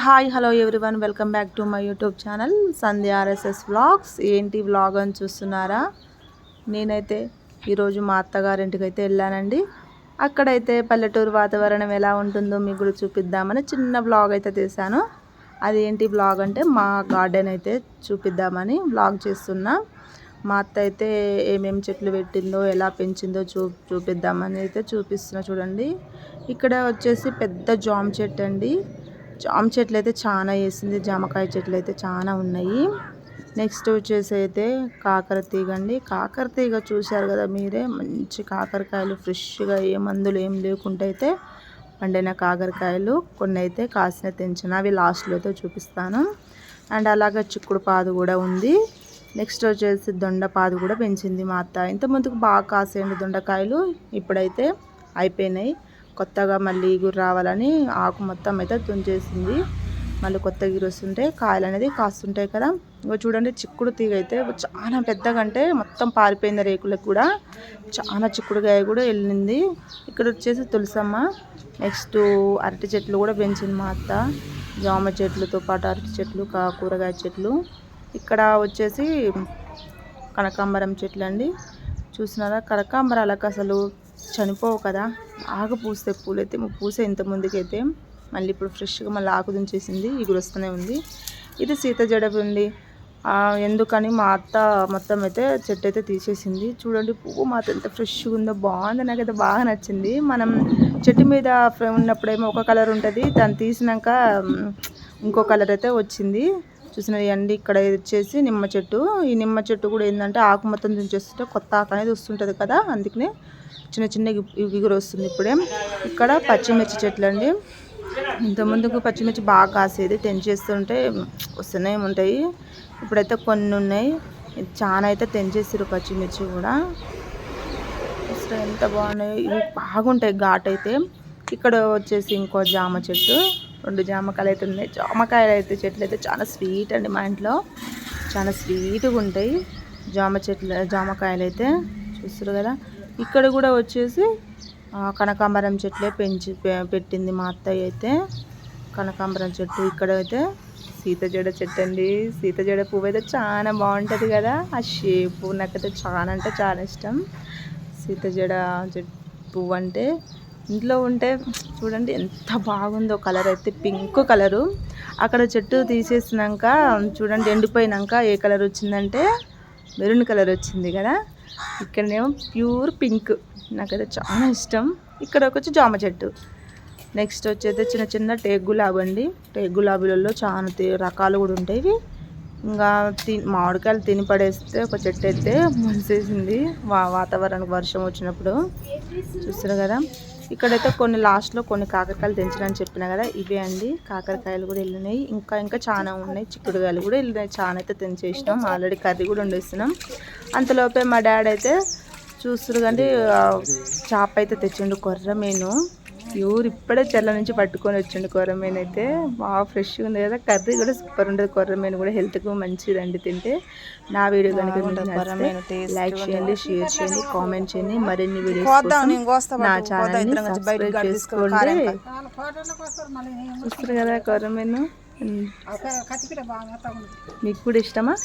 Hi hello everyone, welcome back to my YouTube channel Sandhya RSS vlogs. ఏంటి vlog అని చూస్తున్నారా? నేనైతే ఈరోజు మా అత్తగారింటికి అయితే వెళ్ళానండి. అక్కడైతే పల్లెటూరు వాతావరణం ఎలా ఉంటుందో మీకు కూడా చూపిద్దామని చిన్న వ్లాగ్ అయితే తీశాను. అది ఏంటి వ్లాగ్ అంటే మా గార్డెన్ అయితే చూపిద్దామని వ్లాగ్ చేస్తున్నా. మా అత్త అయితే ఏమేమి చెట్లు పెట్టిందో ఎలా పెంచిందో చూపిద్దామని అయితే చూపిస్తున్నా. చూడండి, ఇక్కడ వచ్చేసి పెద్ద జామ చెట్టు అండి. జామ చెట్లు అయితే చాలా వేసింది, జామకాయ చెట్లు అయితే చాలా ఉన్నాయి. నెక్స్ట్ వచ్చేసి అయితే కాకర తీగ అండి. కాకర తీగ చూశారు కదా మీరే, మంచి కాకరకాయలు ఫ్రెష్గా ఏ మందులు ఏం లేకుండా అయితే పండిన కాకరకాయలు. కొన్ని అయితే కాసిన తెంచిన, అవి లాస్ట్లో అయితే చూపిస్తాను. అండ్ అలాగే చిక్కుడు పాదు కూడా ఉంది. నెక్స్ట్ వచ్చేసి దొండపాదు కూడా పెంచింది మా అత్త. ఇంత ముందుకు బాగా కాసేయండి దొండకాయలు, ఇప్పుడైతే అయిపోయినాయి. కొత్తగా మళ్ళీ ఇగురు రావాలని ఆకు మొత్తం అయితే తుంచేసింది. మళ్ళీ కొత్త ఇగురు వస్తుంటే కాయలు అనేది కాస్తుంటాయి కదా. ఇంకో చూడండి, చిక్కుడు తీగ అయితే చాలా పెద్దగా, అంటే మొత్తం పారిపోయింది రేకులకు కూడా. చాలా చిక్కుడుకాయ కూడా వెళ్ళింది. ఇక్కడ వచ్చేసి తులసమ్మ. నెక్స్ట్ అరటి చెట్లు కూడా పెంచింది మా అత్త. జామ చెట్లతో పాటు అరటి చెట్లు, కూరగాయ చెట్లు. ఇక్కడ వచ్చేసి కనకాంబరం చెట్లు అండి. చూసినారా, కనకాంబరాలకు అసలు చనిపోవు కదా, బాగా పూస్తాయి పూలైతే. పూసే ఇంత ముందుకైతే మళ్ళీ ఇప్పుడు ఫ్రెష్గా మళ్ళీ ఆకు దించేసింది, ఇగురు వస్తూనే ఉంది. ఇది సీత జడ ఉంది. ఎందుకని మా అత్త మొత్తం అయితే చెట్టు అయితే తీసేసింది. చూడండి పువ్వు మాత్రం ఎంత ఫ్రెష్గా ఉందో, బాగుంది. నాకైతే బాగా నచ్చింది. మనం చెట్టు మీద ఉన్నప్పుడేమో ఒక కలర్ ఉంటుంది, దాన్ని తీసినాక ఇంకో కలర్ అయితే వచ్చింది. చూసినది అండి. ఇక్కడ వచ్చేసి నిమ్మ చెట్టు. ఈ నిమ్మ చెట్టు కూడా ఏంటంటే ఆకు మొత్తం దించేస్తుంటే కొత్త ఆకు అనేది వస్తుంటుంది కదా, అందుకనే చిన్న చిన్న ఇగురు వస్తుంది ఇప్పుడే. ఇక్కడ పచ్చిమిర్చి చెట్లు అండి. ఇంతకుముందుకు పచ్చిమిర్చి బాగా కాసేది, తెంచేస్తుంటే వస్తూనే ఉంటాయి. ఇప్పుడైతే కొన్ని ఉన్నాయి, చాలా అయితే తెంచేసారు పచ్చిమిర్చి కూడా. అసలు ఎంత బాగున్నాయి, ఇవి బాగుంటాయి ఘాట్ అయితే. ఇక్కడ వచ్చేసి ఇంకో జామ చెట్టు, 2 జామకాయలు అయితే ఉన్నాయి. జామకాయలు అయితే చెట్లు అయితే చాలా స్వీట్ అండి. మా ఇంట్లో చాలా స్వీట్గా ఉంటాయి జామకాయలు అయితే. చూస్తారు కదా, ఇక్కడ కూడా వచ్చేసి కనకాంబరం చెట్లే పెట్టింది మా అత్తయ్య అయితే. కనకాంబరం చెట్టు. ఇక్కడ అయితే సీత జడ చెట్టు అండి. సీత జడ పువ్వు అయితే చాలా బాగుంటుంది కదా, ఆ షేపు నాకైతే చాలా అంటే చాలా ఇష్టం. సీత జడ పువ్వు అంటే ఇంట్లో ఉంటే చూడండి ఎంత బాగుందో. కలర్ అయితే పింక్ కలరు. అక్కడ చెట్టు తీసేసినాక చూడండి, ఎండిపోయినాక ఏ కలర్ వచ్చిందంటే మెరూన్ కలర్ వచ్చింది కదా. ఇక్కడనేమో ప్యూర్ పింక్, నాకైతే చాలా ఇష్టం. ఇక్కడ వచ్చి జామ చెట్టు. నెక్స్ట్ వచ్చేది చిన్న చిన్న టేకు గులాబీ అండి. టేకు గులాబీలలో చాలా రకాలు కూడా ఉంటాయి. ఇంకా మామిడికాయలు తిని పడేస్తే ఒక చెట్టు అయితే మొలిసేసింది వాతావరణానికి వర్షం వచ్చినప్పుడు. చూస్తారు కదా, ఇక్కడైతే కొన్ని లాస్ట్లో కొన్ని కాకరకాయలు తెంచడానికి చెప్పినా కదా, ఇవే అండి. కాకరకాయలు కూడా వెళ్ళినాయి, ఇంకా చాలా ఉన్నాయి. చిక్కుడుకాయలు కూడా వెళ్ళినాయి, చాలా అయితే తెంచేసినాం. ఆల్రెడీ కర్రీ కూడా వండేస్తున్నాం. అంతలోపే మా డాడీ అయితే చూస్తారు కానీ చేప అయితే తెచ్చిండు, కొర్రమీను. ప్యూర్ ఇప్పుడే చెల్ల నుంచి పట్టుకొని వచ్చిండు కొర్రమీను అయితే. బాగా ఫ్రెష్గా ఉంది కదా, కర్రీ కూడా సూపర్ ఉంటుంది. కొర్రమీను కూడా హెల్త్కు మంచిదండి తింటే. నా వీడియో కనుక లైక్ చేయండి, షేర్ చేయండి, కామెంట్ చేయండి. మరిన్ని వీడియోస్ నా ఛానల్ని సబ్స్క్రైబ్ చేసుకోండి. చూస్తారు కదా కొర్రమీను, మీకు కూడా ఇష్టమా?